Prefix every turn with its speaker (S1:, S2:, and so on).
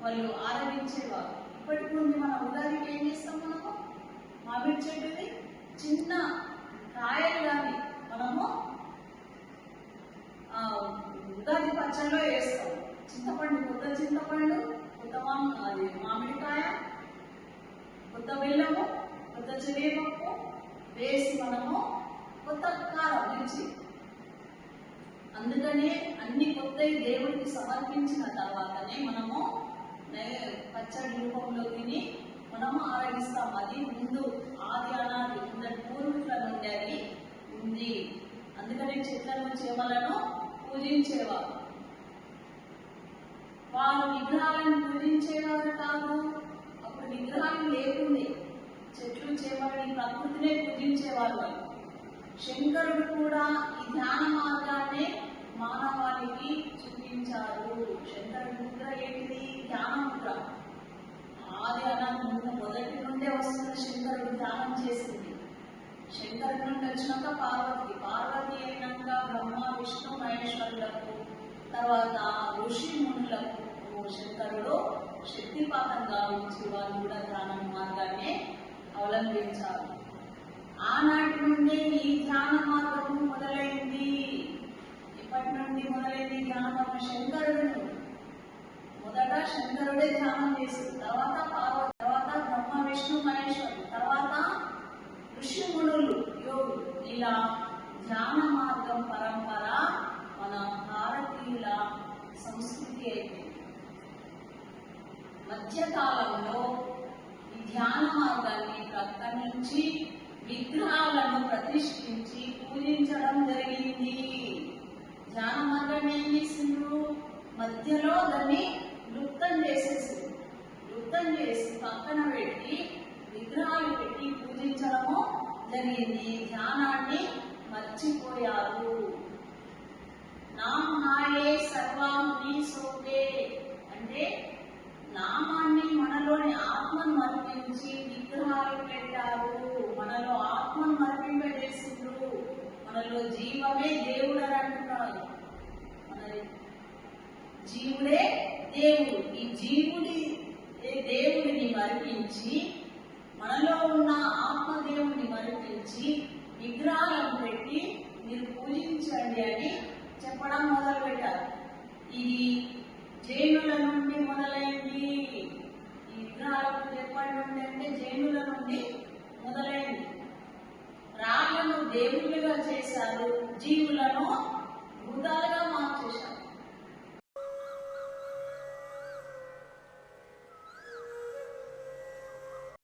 S1: వాళ్ళు ఆరగించేవారు. ఇప్పటికి ముందు మన ఉగాదికి ఏం చేస్తాం? మనము మామిడి చెట్టుని చిన్న కాయలు కానీ మనము ఉగాది పచ్చడిలో వేస్తాం. చింతపండు, కొత్త చింతపండు, కొత్త మామిడికాయ, కొత్త బెల్లము, కొత్త శనగపప్పు వేసి మనము కొత్త కారం మిర్చి, అందుకనే అన్ని కొత్తవి దేవుడికి సమర్పించిన తర్వాతనే మనము పచ్చడి రూపంలో తిని మనము ఆరగిస్తాం. అది ముందు ఆది అనాది ముందటి పూర్వీకుల నుండి అది ఉంది. అందుకనే చెట్లను చేమలను పూజించేవారు. వారు విగ్రహాలను పూజించేవారు కాదు. అప్పుడు విగ్రహాలు లేకుండే, చెట్లు చేమలని ప్రకృతినే పూజించేవారు వాళ్ళు. శంకరుడు కూడా ఈ ధ్యాన మార్గాన్ని మానవాళికి చూపించారు. శంకరుడి ముద్ర ఏంటిది? ధ్యాన ముద్ర. ఆది అనాది మొదటి నుండే వస్తున్న శంకరుడు ధ్యానం చేసింది. శంకరుడి నుండి వచ్చినాక పార్వతి అయినాక బ్రహ్మ విష్ణు మహేశ్వరులకు, తర్వాత ఋషి మునులకు శంకరుడు శక్తిపాతంగా ఉంచి వాళ్ళు కూడా ధ్యాన మార్గాన్ని అవలంబించారు. ఆనాటి నుండి ఈ ధ్యాన మార్గం మొదలైంది. ఇప్పటి నుండి మొదలైంది ధ్యాన మార్గం. శంకరుడు మొదట శంకరుడే ధ్యానం చేసి, తర్వాత పార్వతి, తర్వాత బ్రహ్మ విష్ణు మహేశ్వరుడు, తర్వాత ఋషిమునులు, యోగులు. ఇలా ధ్యాన మార్గం పరంపర మన భారతీయుల సంస్కృతి అయిపోయింది. మధ్యకాలంలో ఈ ధ్యాన మార్గాన్ని ప్రకటించి విగ్రహాలను ప్రతిష్ఠించి పూజించడం జరిగింది. ధ్యాన మార్గాన్ని ఏం చేసిండ్రు? మధ్యలో దాన్ని లుప్తం చేసేసింది. లుప్తం చేసి పక్కన పెట్టి విగ్రహాలు పెట్టి పూజించడము జరిగింది. ధ్యానాన్ని మర్చిపోయారు. నామాయే సర్వాన్ని సోపే అంటే నామాన్ని, మనలోని ఆత్మను మర్పించి విగ్రహాలు పెట్టారు. మనలో ఆత్మను మర్పింపజేసిండ్రు. మనలో జీవమే దేవుడు అని అంటున్నారు. మన జీవుడే దేవుడు. ఈ దేవుడిని మరిపించి, మనలో ఉన్న ఆత్మదేవుడిని మరిపించి విగ్రహాలను పెట్టి మీరు పూజించండి అని చెప్పడం మొదలు పెట్టారు. ఇది జైనుల నుండి మొదలైంది. ఈ విగ్రహాలకు ఎప్పటి నుండి అంటే జైనుల నుండి మొదలైంది. రాళ్లను దేవుళ్ళుగా చేశారు, జీవులను భూతాలుగా